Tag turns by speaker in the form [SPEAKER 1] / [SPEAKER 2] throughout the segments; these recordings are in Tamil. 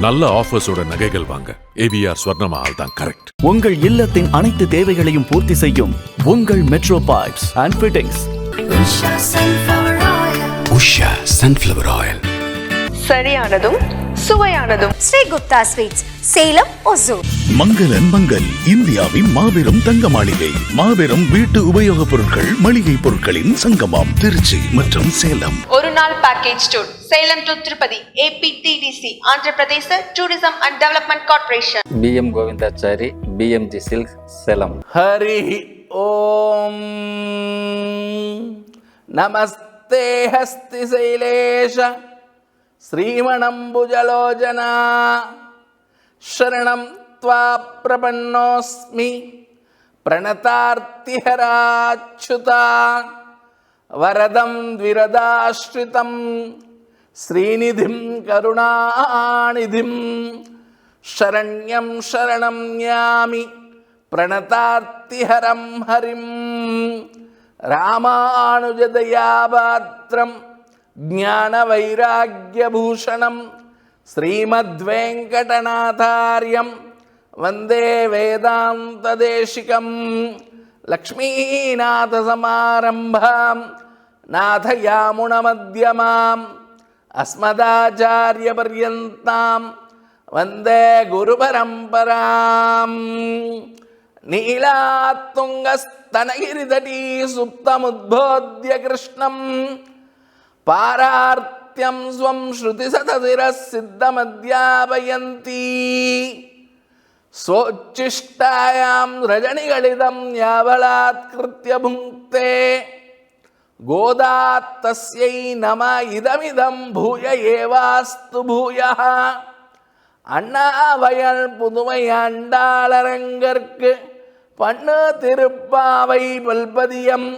[SPEAKER 1] நல்ல ஆஃபர்ஸோட நகைகள் வாங்க ஏவிஆர் ஸ்வர்ணமஹால் தான் கரெக்ட்.
[SPEAKER 2] உங்கள் இல்லத்தின் அனைத்து தேவைகளையும் பூர்த்தி செய்யும் உங்கள் metro pipes and fittings.
[SPEAKER 3] Usha sunflower oil.
[SPEAKER 4] சரியானதும் சுவையானதும்
[SPEAKER 5] ஸ்ரீ குப்தா ஸ்வீட்ஸ், சேலம், ஒசூர்.
[SPEAKER 6] மங்களன் மங்கள், இந்தியாவின் மாபெரும் தங்க மாளிகை. மாபெரும் வீட்டு உபயோகப் பொருட்கள், மளிகை பொருட்களின் சங்கமம், திருச்சி மற்றும் சேலம்.
[SPEAKER 4] ஒரு நாள் package tour Salem to Tirupati, APTDC, Andhra Pradesh tourism and development corporation.
[SPEAKER 7] BM Govindachari, BMG silk, Salem.
[SPEAKER 8] ஹரி ஓம் நமஸ்தே ஹஸ்தி சைலேஷ ஸ்ரீமணம்புஜலோஜனா சரணம் த்வா பிரபன்னோஸ்மி பிரணதார்த்திஹராச்சுதா வரதம் த்விரதாஸ்ரிதம் ஸ்ரீநிதிம் கருணாநிதிம் சரண்யம் சரணம் ஞாமி பிரணதார்த்திஹரம் ஹரிம் ராமானுஜதயாபாத்ரம் ஞானவைராக்யபூஷணம் ஸ்ரீமத்வேங்கடநாதார்யம் வந்தே வேதாந்ததேசிகம். லக்ஷ்மீநாதசமாரம்பாம் நாதயாமுனமத்யமாம் அஸ்மதாச்சாரியபர்யந்தாம் வந்தே குருபரம்பராம். நீலாத்துங்கஸ்தனகிரிதடீ சுப்தமுத்போத்ய கிருஷ்ணம் பாரார்த்தியம் ஸ்வம் ஸ்ருதிசதசிரः சித்தமத்யாபயந்தி சோச்சிஷ்டாயாம் ரஜனிகளிதம் யாவலாத்கிருத்ய புங்க்தே கோதாத்தஸ்யை நம இதமிதம் பூய ஏவாஸ்து பூயः. அண்ணாவயல் புதுமை ஆண்டாளரங்கற்கு பண்ணு திருப்பாவை பல்பதியம்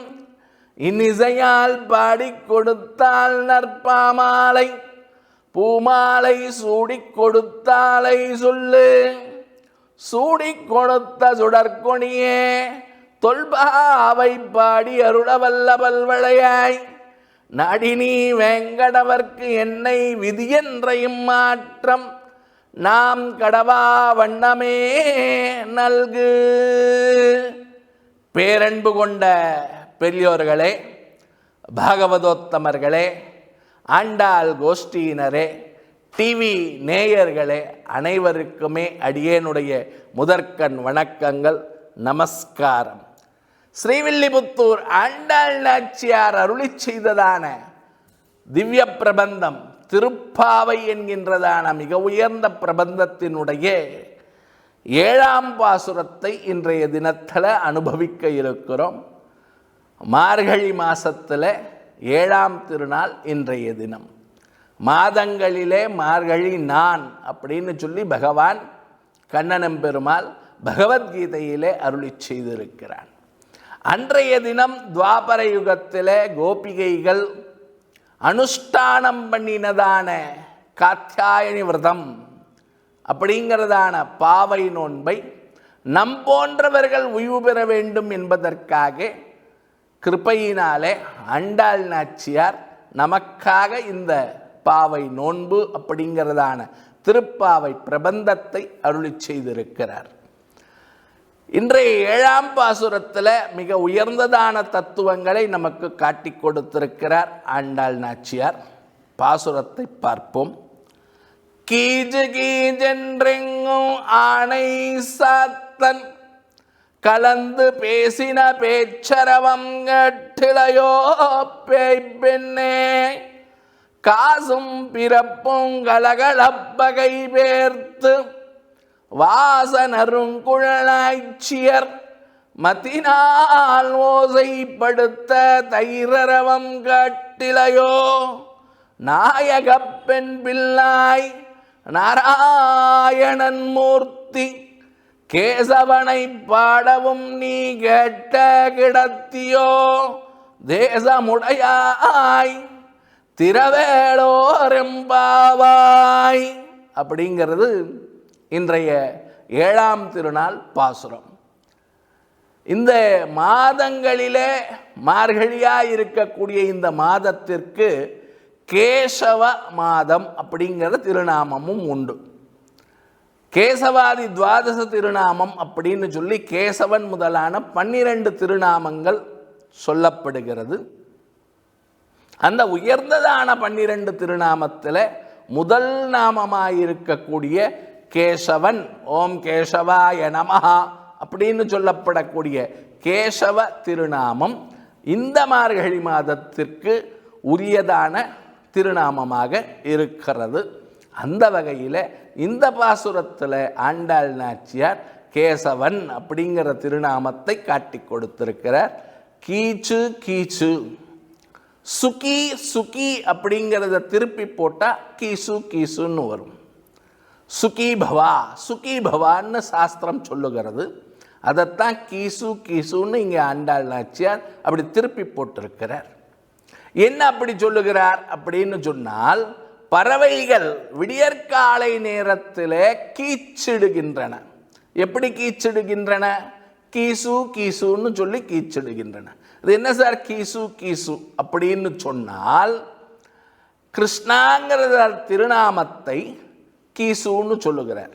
[SPEAKER 8] இன்னிசையால் பாடிக் கொடுத்தால் நற்பாமாலை பூமாலை சூடிக் கொடுத்தாலை சொல்லு. சூடிக் கொடுத்த சுடற்கொணியே தொல்பாவை பாடி அருளவல்ல பல்வளையாய் நாடினி வேங்கடவர்க்கு என்னை விதியென்றையும் மாற்றம் நாம் கடவா வண்ணமே நல்கு. பேரன்பு கொண்ட பெரியோர்களே, பாகவதோத்தமர்களே, ஆண்டாள் கோஷ்டியினரே, டிவி நேயர்களே, அனைவருக்குமே அடியேனுடைய முதற்கண் வணக்கங்கள், நமஸ்காரம். ஸ்ரீவில்லிபுத்தூர் ஆண்டாள் நாச்சியார் அருளி செய்ததான திவ்ய பிரபந்தம் திருப்பாவை என்கின்றதான மிக உயர்ந்த பிரபந்தத்தினுடைய 7ஆம் பாசுரத்தை இன்றைய தினத்தில் அனுபவிக்க இருக்கிறோம். மார்கழி மாசத்தில் 7ஆம் திருநாள் இன்றைய தினம். மாதங்களிலே மார்கழி நான் அப்படின்னு சொல்லி பகவான் கண்ணனம் பெருமாள் பகவத்கீதையிலே அருளி செய்திருக்கிறான். அன்றைய தினம் துவாபர யுகத்திலே கோபிகைகள் அனுஷ்டானம் பண்ணினதான காத்யாயனி விரதம் அப்படிங்கிறதான பாவை நோன்பை நம் போன்றவர்கள் உய்வு பெற வேண்டும் என்பதற்காக கிருபையினாலே ஆண்டாள் நாச்சியார் நமக்காக இந்த பாவை நோன்பு அப்படிங்கிறதான திருப்பாவை பிரபந்தத்தை அருளி செய்திருக்கிறார். இன்றைய 7ஆம் பாசுரத்தில் மிக உயர்ந்ததான தத்துவங்களை நமக்கு காட்டி கொடுத்திருக்கிறார் ஆண்டாள் நாச்சியார். பாசுரத்தை பார்ப்போம். கீஜு கீஜென்றெங்கும் ஆணை சாத்தன் கலந்து பேசின பேச்சரவம் கட்டிலையோ பெண்ணே காசும் பிறப்பும் கலகலப்பகை பேர்த்து வாசனருங்குழலாய்ச்சியர் மத்தினால் ஓசைப்படுத்த தைரரவம் கட்டிலையோ நாயகப் பெண் பிள்ளாய் நாராயணன் மூர்த்தி கேசவனை பாடவும் நீ கேட்ட கிடத்தியோ தேசமுடையாய் திரவேளோரெம்பாவாய் அப்படிங்கிறது இன்றைய 7ஆம் திருநாள் பாசுரம். இந்த மாதங்களிலே மார்கழியாக இருக்கக்கூடிய இந்த மாதத்திற்கு கேசவ மாதம் அப்படிங்கிற திருநாமமும் உண்டு. கேசவாதி துவாதச திருநாமம் அப்படின்னு சொல்லி கேசவன் முதலான 12 திருநாமங்கள் சொல்லப்படுகிறது. அந்த உயர்ந்ததான 12 திருநாமத்தில் முதல் நாமமாயிருக்கக்கூடிய கேசவன், ஓம் கேசவாய நமஹா அப்படின்னு சொல்லப்படக்கூடிய கேசவ திருநாமம் இந்த மார்கழி மாதத்திற்கு உரியதான திருநாமமாக இருக்கிறது. அந்த வகையில் இந்த பாசுரத்தில் ஆண்டாள் நாச்சியார் கேசவன் அப்படிங்கிற திருநாமத்தை காட்டி கொடுத்திருக்கிறார். கீச்சு கீச்சு, சுகி சுகி அப்படிங்கிறத திருப்பி போட்டால் கீசு கீசுன்னு வரும். சுகி பவா, சுகி பவான்னு சாஸ்திரம் சொல்லுகிறது. அதைத்தான் கீசு கீசுன்னு இங்கே ஆண்டாள் நாச்சியார் அப்படி திருப்பி போட்டிருக்கிறார். என்ன அப்படி சொல்லுகிறார் அப்படின்னு சொன்னால், பறவைகள் விடியற்காலை நேரத்தில் கீச்சிடுகின்றன. எப்படி கீச்சிடுகின்றன? கீசு கீசுன்னு சொல்லி கீச்சிடுகின்றன. இது என்ன சார் கீசு கீசு அப்படின்னு சொன்னால், கிருஷ்ணாங்கிற திருநாமத்தை கீசுன்னு சொல்லுகிறார்.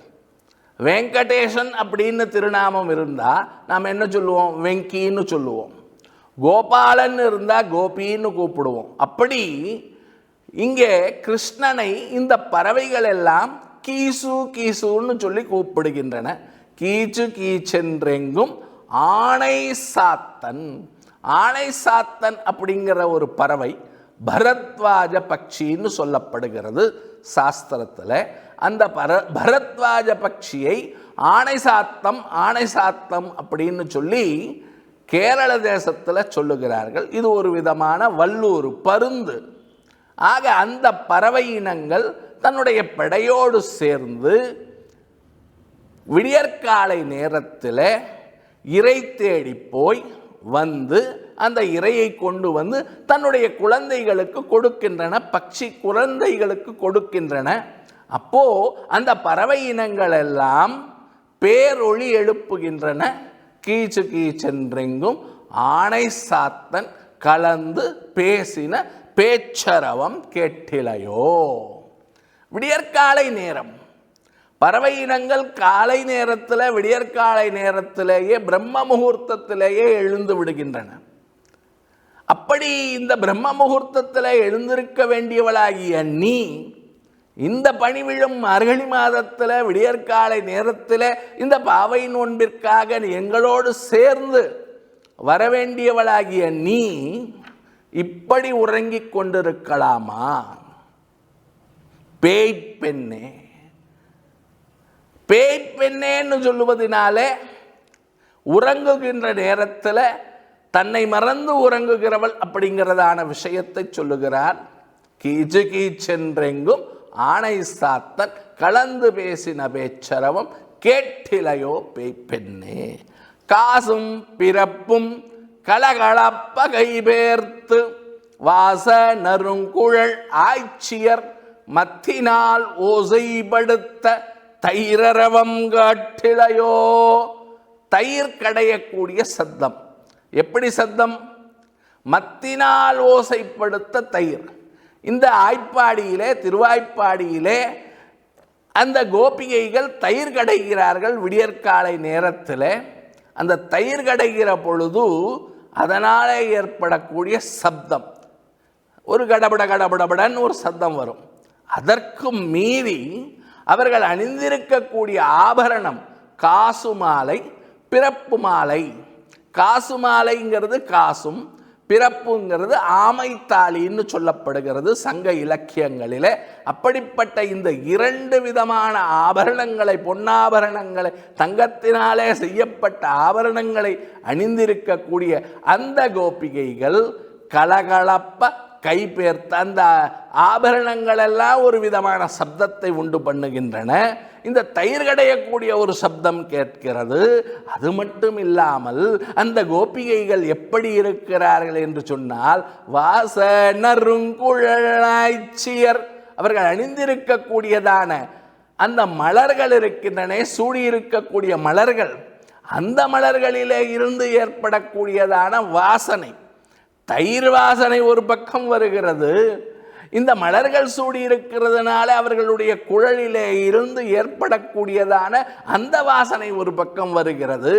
[SPEAKER 8] வெங்கடேசன் அப்படின்னு திருநாமம் இருந்தால் நாம் என்ன சொல்லுவோம்? வெங்கின்னு சொல்லுவோம். கோபாலன் இருந்தால் கோபின்னு கூப்பிடுவோம். அப்படி இங்கே கிருஷ்ணனை இந்த பறவைகள் எல்லாம் கீசு கீசுன்னு சொல்லி கூப்பிடுகின்றன. கீச்சு கீச்சென்றெங்கும் ஆணை சாத்தன். ஆணை சாத்தன் அப்படிங்கிற ஒரு பறவை பரத்வாஜ பட்சின்னு சொல்லப்படுகிறது சாஸ்திரத்தில். அந்த பரத்வாஜ பட்சியை ஆணை சாத்தம் அப்படின்னு சொல்லி கேரள தேசத்தில் சொல்லுகிறார்கள். இது ஒரு விதமான வல்லூர் பருந்து. ஆக அந்த பறவை இனங்கள் தன்னுடைய படையோடு சேர்ந்து விடியற்காலை நேரத்தில் இறை தேடி போய் வந்து அந்த இரையை கொண்டு வந்து தன்னுடைய குழந்தைகளுக்கு கொடுக்கின்றன, பட்சி குழந்தைகளுக்கு கொடுக்கின்றன. அப்போ அந்த பறவை இனங்கள் எல்லாம் பேரொளி எழுப்புகின்றன. கீச்சு கீச்சென்றெங்கும் ஆணை சாத்தன் கலந்து பேசின பேச்சரவம் கேட்டிலையோ. விடியற்காலை நேரம் பறவை இனங்கள் காலை நேரத்தில் விடியற்காலை நேரத்திலேயே பிரம்ம முகூர்த்தத்திலேயே எழுந்து விடுகின்றன. அப்படி இந்த பிரம்ம முகூர்த்தத்தில் எழுந்திருக்க வேண்டியவளாகிய நீ இந்த பணிவிழும் மார்கழி மாதத்தில் விடியற்காலை நேரத்தில் இந்த பாவை நோன்பிற்காக எங்களோடு சேர்ந்து வரவேண்டியவளாகிய நீ இப்படி உறங்கிக் கொண்டிருக்கலாமா? பேய் பெண்ணே, பேய் பெண்ணேன்னு சொல்லுவதனாலே உறங்குகின்ற நேரத்தில் தன்னை மறந்து உறங்குகிறவள் அப்படிங்கிறதான விஷயத்தை சொல்லுகிறார். கீச்சு கீச்சென்றெங்கும் ஆணை சாத்தன் கலந்து பேசின பேச்சரவம் கேட்டிலையோ பேய் பெண்ணே. காசும் பிறப்பும் கலகலப்ப கைபேர்த்து வாச நறுங்குழல் ஆய்ச்சியர் மத்தினால் ஓசைப்படுத்த தைரரவம் காட்டிலையோ. தயிர் கடையக்கூடிய சத்தம். எப்படி சத்தம்? மத்தினால் ஓசைப்படுத்த தயிர். இந்த ஆய்ப்பாடியிலே, திருவாய்ப்பாடியிலே அந்த கோபிகைகள் தயிர் கடைகிறார்கள் விடியற்காலை நேரத்தில். அந்த தயிர் கடைகிற பொழுது அதனால் ஏற்படக்கூடிய சப்தம், ஒரு கடபட கடபடபடன் ஒரு சத்தம் வரும். அதற்கு மீறி அவர்கள் அணிந்திருக்கக்கூடிய ஆபரணம் காசு மாலை, பிறப்பு மாலை. காசு மாலைங்கிறது காசும், பிறப்புங்கிறது ஆமைத்தாலின்னு சொல்லப்படுகிறது சங்க இலக்கியங்களில். அப்படிப்பட்ட இந்த 2 விதமான ஆபரணங்களை, பொன்னாபரணங்களை, தங்கத்தினாலே செய்யப்பட்ட ஆபரணங்களை அணிந்திருக்கக்கூடிய அந்த கோபிகைகள் கலகலப்ப கைபேர்த்த அந்த ஆபரணங்கள் எல்லாம் ஒரு விதமான சப்தத்தை உண்டு பண்ணுகின்றன. இந்த தயிர் கடையக்கூடிய ஒரு சப்தம் கேட்கிறது. அது மட்டும் இல்லாமல் அந்த கோபிகைகள் எப்படி இருக்கிறார்கள் என்று சொன்னால், வாச நறுங்குழலாய்ச்சியர், அவர்கள் அணிந்திருக்கக்கூடியதான அந்த மலர்கள் இருக்கின்றன, சூடியிருக்கக்கூடிய மலர்கள், அந்த மலர்களிலே இருந்து ஏற்படக்கூடியதான வாசனை, தயிர் வாசனை ஒரு பக்கம் வருகிறது. இந்த மலர்கள் சூடி இருக்கிறதுனால அவர்களுடைய குழலிலே இருந்து ஏற்படக்கூடியதான அந்த வாசனை ஒரு பக்கம் வருகிறது.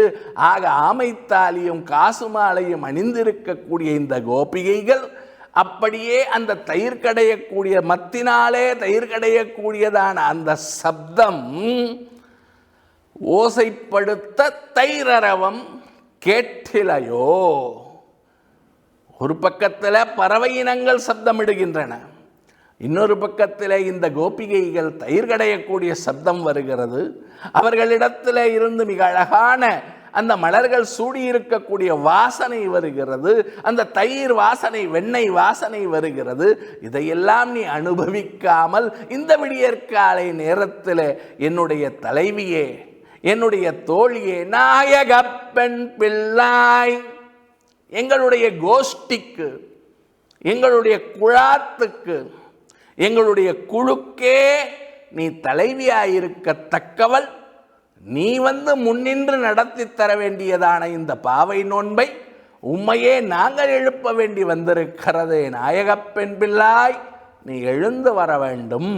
[SPEAKER 8] ஆக ஆமைத்தாலியும் காசுமாலையும் அணிந்திருக்கக்கூடிய இந்த கோபிகைகள் அப்படியே அந்த தயிர் கடையக்கூடிய மத்தினாலே தயிர் கடையக்கூடியதான அந்த சப்தம் ஓசைப்படுத்த தைரரவம் கேட்டிலையோ. ஒரு பக்கத்தில் பறவை இனங்கள் சப்தமிடுகின்றன, இன்னொரு பக்கத்தில் இந்த கோபிகைகள் தயிர் கடையக்கூடிய சப்தம் வருகிறது. அவர்களிடத்தில் இருந்து மிக அழகான அந்த மலர்கள் சூடியிருக்கக்கூடிய வாசனை வருகிறது, அந்த தயிர் வாசனை வெண்ணெய் வாசனை வருகிறது. இதையெல்லாம் நீ அனுபவிக்காமல் இந்த விடியற்காலை நேரத்தில் என்னுடைய தலைவியே, என்னுடைய தோழியே, நாயக பெண் பிள்ளாய், எங்களுடைய கோஷ்டிக்கு, எங்களுடைய குழாத்துக்கு, எங்களுடைய குழுக்கே நீ தலைவியாயிருக்கத்தக்கவள், நீ வந்து முன்னின்று நடத்தி தர வேண்டியதான இந்த பாவை நோன்பை உம்மையே நாங்கள் எழுப்ப வேண்டி வந்திருக்கிறதே. நாயகப் பெண் பிள்ளாய், நீ எழுந்து வர வேண்டும்.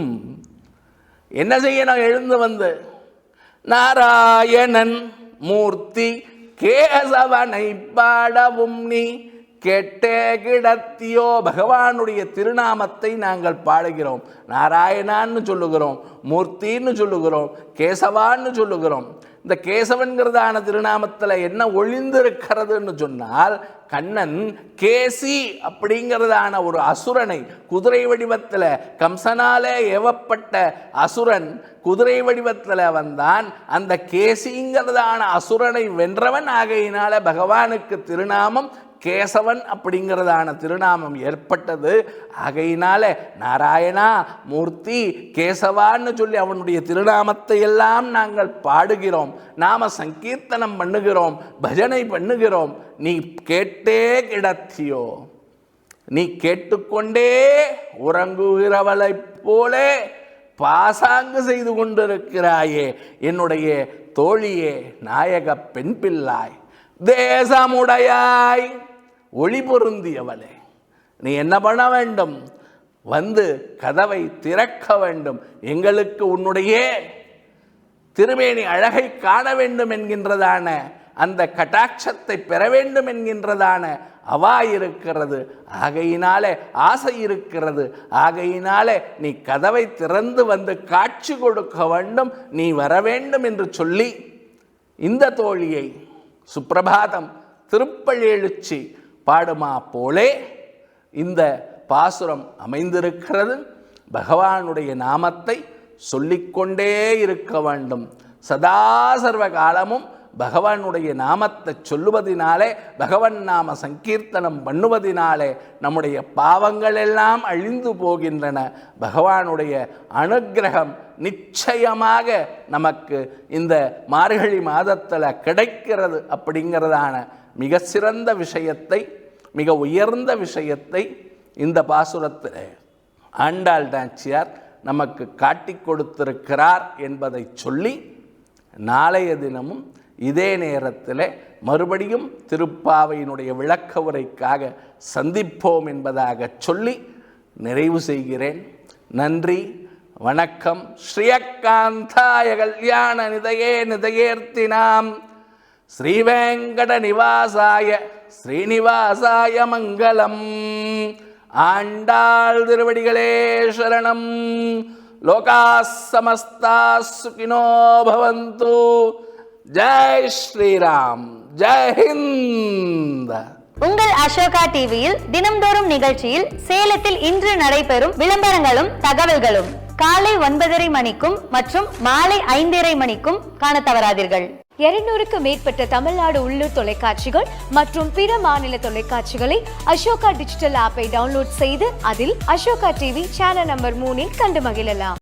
[SPEAKER 8] என்ன செய்யணும்? எழுந்து வந்து நாராயணன் மூர்த்தி கேசவனை பாடவும் நீ கேட்டே கிடத்தியோ. பகவானுடைய திருநாமத்தை நாங்கள் பாடுகிறோம். நாராயணான்னு சொல்லுகிறோம், மூர்த்தின்னு சொல்லுகிறோம், கேசவான்னு சொல்லுகிறோம். இந்த கேசவன்கிறதான திருநாமத்தில் என்ன ஒளிந்திருக்கிறதுன்னு சொன்னால், கண்ணன் கேசி அப்படிங்கிறதான ஒரு அசுரனை, குதிரை வடிவத்தில் கம்சனாலே ஏவப்பட்ட அசுரன் குதிரை வடிவத்தில் வந்தான். அந்த கேசிங்கிறதான அசுரனை வென்றவன். ஆகையினால பகவானுக்கு திருநாமம் கேசவன் அப்படிங்கிறதான திருநாமம் ஏற்பட்டது. ஆகையினால நாராயணா, மூர்த்தி, கேசவான்னு சொல்லி அவனுடைய திருநாமத்தை எல்லாம் நாங்கள் பாடுகிறோம், நாம சங்கீர்த்தனம் பண்ணுகிறோம், பஜனை பண்ணுகிறோம். நீ கேட்டே கிடத்தியோ, நீ கேட்டுக்கொண்டே உறங்குகிறவளைப் போலே பாசாங்கு செய்து கொண்டிருக்கிறாயே என்னுடைய தோழியே, நாயக பெண் பிள்ளாய், தேசமுடையாய், ஒளி பொருந்தியவளே, நீ என்ன பண்ண வேண்டும்? வந்து கதவை திறக்க வேண்டும். எங்களுக்கு உன்னுடைய திருமேனி அழகை காண வேண்டும் என்கின்றதான அந்த கட்டாட்சத்தை பெற வேண்டும் என்கின்றதான அவா இருக்கிறது. ஆகையினாலே ஆசை இருக்கிறது. ஆகையினாலே நீ கதவை திறந்து வந்து காட்சி கொடுக்க வேண்டும், நீ வர வேண்டும் என்று சொல்லி இந்த தோழியை சுப்பிரபாதம் திருப்பள்ளி எழுச்சி பாடுமா போலே இந்த பாசுரம் அமைந்திருக்கிறது. பகவானுடைய நாமத்தை சொல்லிக்கொண்டே இருக்க வேண்டும். சதா சர்வ காலமும் பகவானுடைய நாமத்தை சொல்லுவதினாலே, பகவன் நாம சங்கீர்த்தனம் பண்ணுவதினாலே நம்முடைய பாவங்கள் எல்லாம் அழிந்து போகின்றன. பகவானுடைய அனுக்கிரகம் நிச்சயமாக நமக்கு இந்த மார்கழி மாதத்தில் கிடைக்கிறது. அப்படிங்கிறதான மிக சிறந்த விஷயத்தை, மிக உயர்ந்த விஷயத்தை இந்த பாசுரத்தில் ஆண்டாள் நாச்சியார் நமக்கு காட்டி கொடுத்திருக்கிறார் என்பதை சொல்லி, நாளைய தினமும் இதே நேரத்தில் மறுபடியும் திருப்பாவையினுடைய விளக்க உரைக்காக சந்திப்போம் என்பதாக சொல்லி நிறைவு செய்கிறேன். நன்றி, வணக்கம். ஸ்ரீயக்காந்தாய கல்யாண நிதையே நிதையேர்த்தினாம் ஸ்ரீவேங்கட நிவாசாய ஸ்ரீனிவாசாய மங்களம். ஆண்டாள் திருவடிகளே சரணம். லோகாஸ் சமஸ்தாஸ் சுகினோ பவந்து. ஜெய் ஸ்ரீராம், ஜெய் ஹிந்த்.
[SPEAKER 5] உங்கள் அசோகா டிவியில் தினம்தோறும் நிகழ்ச்சியில் சேலத்தில் இன்று நடைபெறும் விளம்பரங்களும் தகவல்களும் காலை 9:30 மணிக்கும் மற்றும் மாலை 5:30 மணிக்கும் காண தவறாதீர்கள்.
[SPEAKER 9] 200க்கு மேற்பட்ட தமிழ்நாடு உள்ளூர் தொலைக்காட்சிகள் மற்றும் பிற மாநில தொலைக்காட்சிகளை அசோகா டிஜிட்டல் ஆப்பை டவுன்லோட் செய்து அதில் அசோகா டிவி சேனல் நம்பர் 3 கண்டு மகிழலாம்.